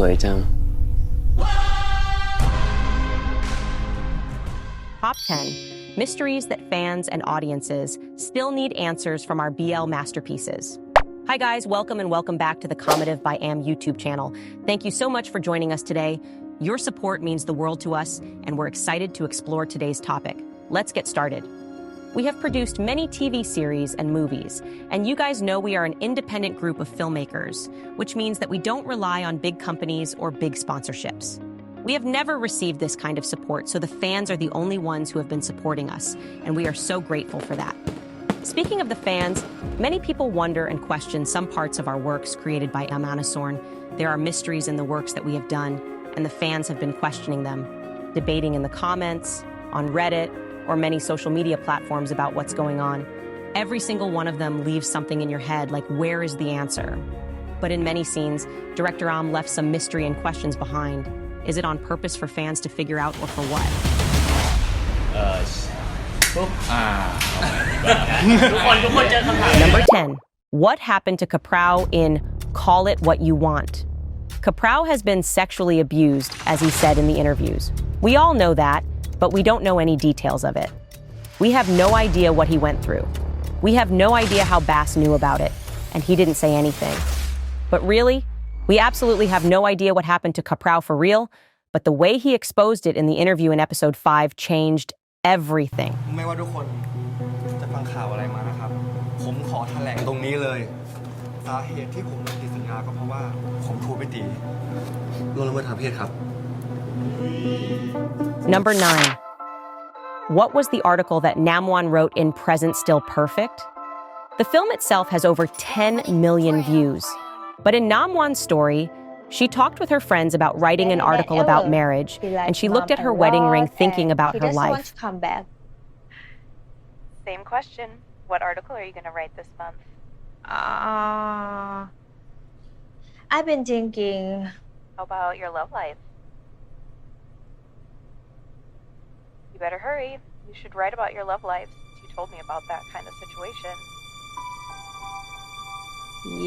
สวยจัง Top 10 Mysteries that fans and audiences still need answers from our BL masterpieces. Hi guys, welcome and welcome back to the COMMETIVE by Aam YouTube channel. Thank you so much for joining us today. Your support means the world to us, and we're excited to explore today's topic. Let's get started. We have produced many TV series and movies, and you guys know we are an independent group of filmmakers, which means that we don't rely on big companies or big sponsorships. We have never received this kind of support, so the fans are the only ones who have been supporting us, and we are so grateful for that. Speaking of the fans, many people wonder and question some parts of our works created by Anusorn. There are mysteries in the works that we have done, and the fans have been questioning them, debating in the comments, on Reddit, or many social media platforms about what's going on. Every single one of them leaves something in your head, like where is the answer? But in many scenes, Director Aam left some mystery and questions behind. Is it on purpose for fans to figure out or for what? ทุกคนเจอคำถาม Number 10. What happened to Capra in Call It What You Want? Capra has been sexually abused, as he said in the interviews. We all know that, but we don't know any details of it. We have no idea what he went through. We have no idea how Bass knew about it, and he didn't say anything. But really, we absolutely have no idea what happened to Capra for real, but the way he exposed it in the interview in episode 5 changed everything. ไม่ว่าทุกคนจะฟังข่าวอะไรมานะครับ ผมขอแถลงตรงนี้เลย สาเหตุที่ผมติดสัญญาก็เพราะว่าผมถูกไปตีล่วงละเมิดทางเพศครับ Number 9. What was the article that Namwan wrote in Present Still Perfect? The film itself has over 10 million views. But in Namwan's story, she talked with her friends about writing an article about marriage, and she looked at her wedding ring thinking about her life. Want to come back. Same question. What article are you going to write this month? I've been thinking. How about your love life? You better hurry. You should write about your love life since you told me about that kind of situation.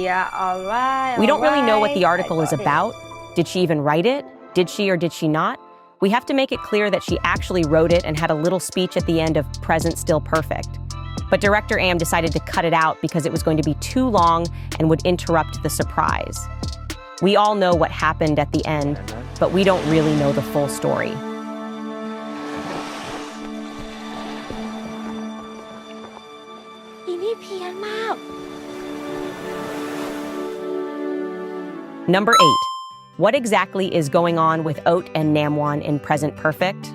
Yeah, alright. We don't really know what the article is about. Did she even write it? Did she or did she not? We have to make it clear that she actually wrote it and had a little speech at the end of Present Still Perfect. But Director Aam decided to cut it out because it was going to be too long and would interrupt the surprise. We all know what happened at the end, but we don't really know the full story. Number 8. What exactly is going on with Oat and Namwan in Present Perfect?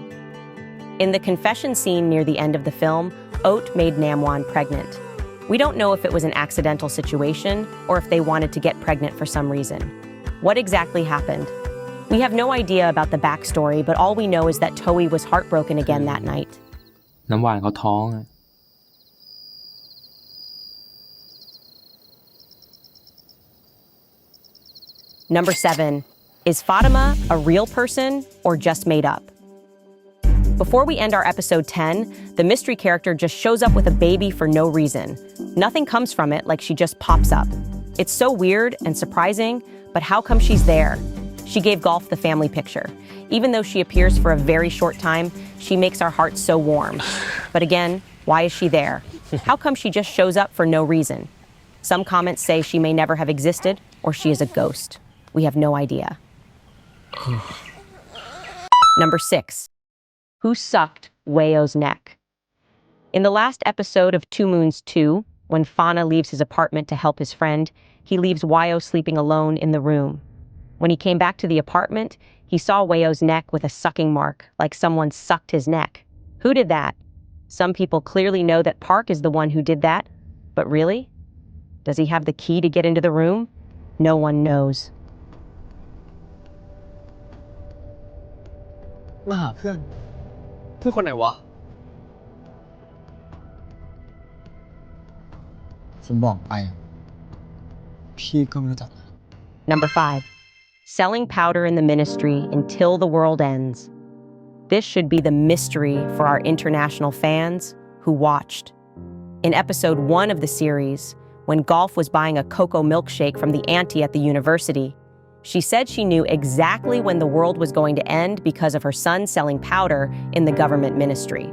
In the confession scene near the end of the film, Oat made Namwan pregnant. We don't know if it was an accidental situation or if they wanted to get pregnant for some reason. What exactly happened? We have no idea about the backstory, but all we know is that Toei was heartbroken again that night. น้ำหวานเขาท้อง Number 7. Is Fatima a real person or just made up? Before we end our episode 10, the mystery character just shows up with a baby for no reason. Nothing comes from it, like she just pops up. It's so weird and surprising, but how come she's there? She gave Golf the family picture. Even though she appears for a very short time, she makes our hearts so warm. But again, why is she there? How come she just shows up for no reason? Some comments say she may never have existed, or she is a ghost. We have no idea. Number 6. Who sucked Weio's neck? In the last episode of Two Moons 2, when Fauna leaves his apartment to help his friend, he leaves Weio sleeping alone in the room. When he came back to the apartment, he saw Weio's neck with a sucking mark, like someone sucked his neck. Who did that? Some people clearly know that Park is the one who did that, but really? Does he have the key to get into the room? No one knows. มาหาเพื่อนคนไหนวะผมบอกไปพี่ก็ไม่รู้จัก Number 5. Selling powder in the ministry until the world ends. This should be the mystery for our international fans who watched. In episode 1 of the series, when Golf was buying a cocoa milkshake from the auntie at the university, She said she knew exactly when the world was going to end because of her son selling powder in the government ministry.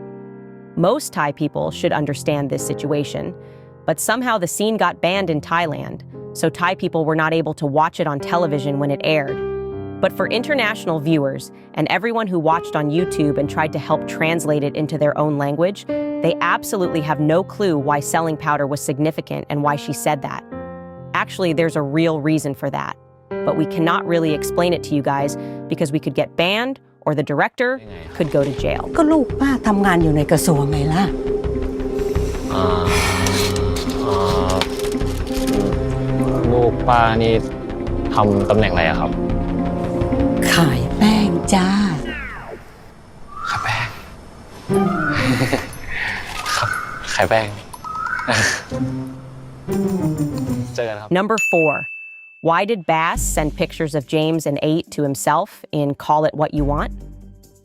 Most Thai people should understand this situation, but somehow the scene got banned in Thailand, so Thai people were not able to watch it on television when it aired. But for international viewers and everyone who watched on YouTube and tried to help translate it into their own language, they absolutely have no clue why selling powder was significant and why she said that. Actually, there's a real reason for that, but we cannot really explain it to you guys because we could get banned or the director could go to jail. ก็ลูกป้าทำงานอยู่ในกระทรวงไงล่ะ ลูกป้านี่ทำตำแหน่งอะไรอะครับ ขายแป้งจ้า ขายแป้ง ครับขายแป้ง เจอกันครับ Number 4. Why did Bass send pictures of James and 8 to himself in Call It What You Want?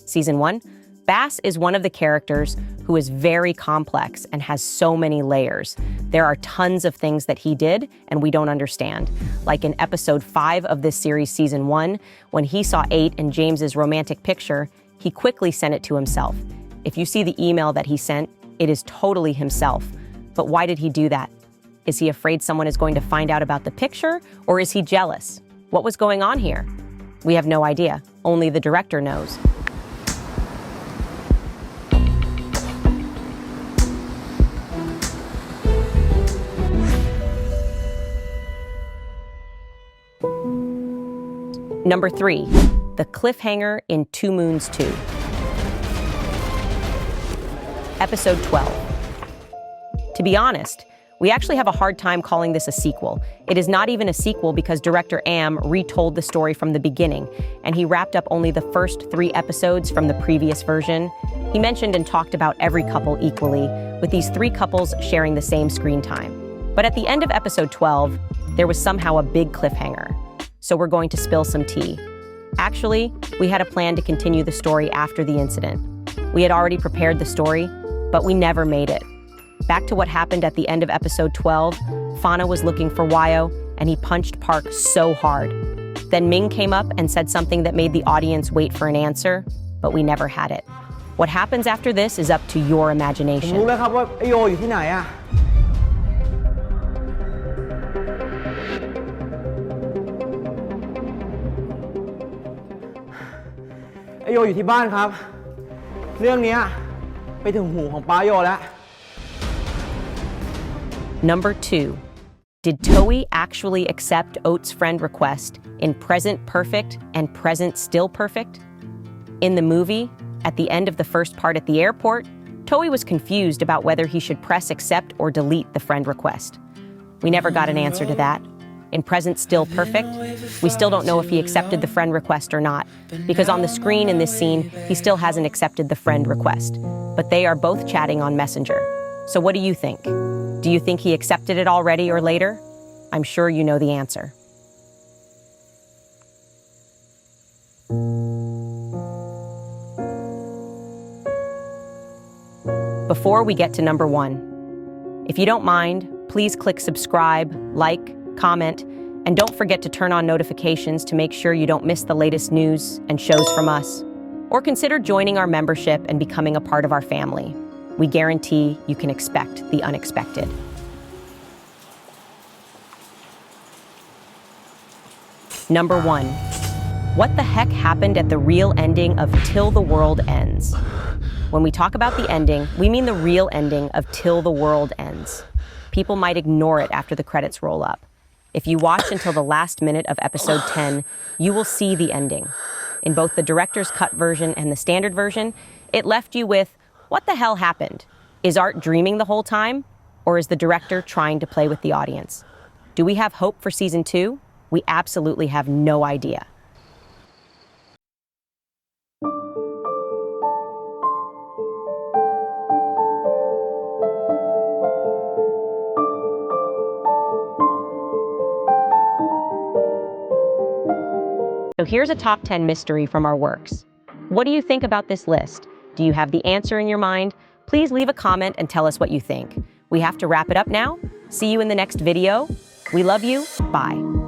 Season 1, Bass is one of the characters who is very complex and has so many layers. There are tons of things that he did and we don't understand. Like in episode 5 of this series, season 1, when he saw 8 and James's romantic picture, he quickly sent it to himself. If you see the email that he sent, it is totally himself. But why did he do that? Is he afraid someone is going to find out about the picture, or is he jealous? What was going on here? We have no idea. Only the director knows. Number 3, the cliffhanger in 2 Moons 2. Episode 12. To be honest, we actually have a hard time calling this a sequel. It is not even a sequel because director Aam retold the story from the beginning, and he wrapped up only the first 3 episodes from the previous version. He mentioned and talked about every couple equally, with these 3 couples sharing the same screen time. But at the end of episode 12, there was somehow a big cliffhanger. So we're going to spill some tea. Actually, we had a plan to continue the story after the incident. We had already prepared the story, but we never made it. Back to what happened at the end of episode 12, Foda was looking for Wyo, and he punched Park so hard. Then Ming came up and said something that made the audience wait for an answer, but we never had it. What happens after this is up to your ผม imagination. รู้แล้วครับว่าไอโยอยู่ที่ไหนอะไอโยอยู่ที่บ้านครับ เรื่องเนี้ยไปถึงหูของป้าโยแล้ว Number 2. Did Toei actually accept Oat's friend request in Present Perfect and Present Still Perfect? In the movie, at the end of the first part at the airport, Toei was confused about whether he should press accept or delete the friend request. We never got an answer to that. In Present Still Perfect, we still don't know if he accepted the friend request or not, because on the screen in this scene, he still hasn't accepted the friend request. But they are both chatting on Messenger. So what do you think? Do you think he accepted it already or later? I'm sure you know the answer. Before we get to number 1, if you don't mind, please click subscribe, like, comment, and don't forget to turn on notifications to make sure you don't miss the latest news and shows from us. Or consider joining our membership and becoming a part of our family. We guarantee you can expect the unexpected. Number 1. What the heck happened at the real ending of Till the World Ends? When we talk about the ending, we mean the real ending of Till the World Ends. People might ignore it after the credits roll up. If you watch until the last minute of episode 10, you will see the ending. In both the director's cut version and the standard version, it left you with, what the hell happened? Is Art dreaming the whole time? Or is the director trying to play with the audience? Do we have hope for season 2? We absolutely have no idea. So here's a top 10 mystery from our works. What do you think about this list? Do you have the answer in your mind? Please leave a comment and tell us what you think. We have to wrap it up now. See you in the next video. We love you. Bye.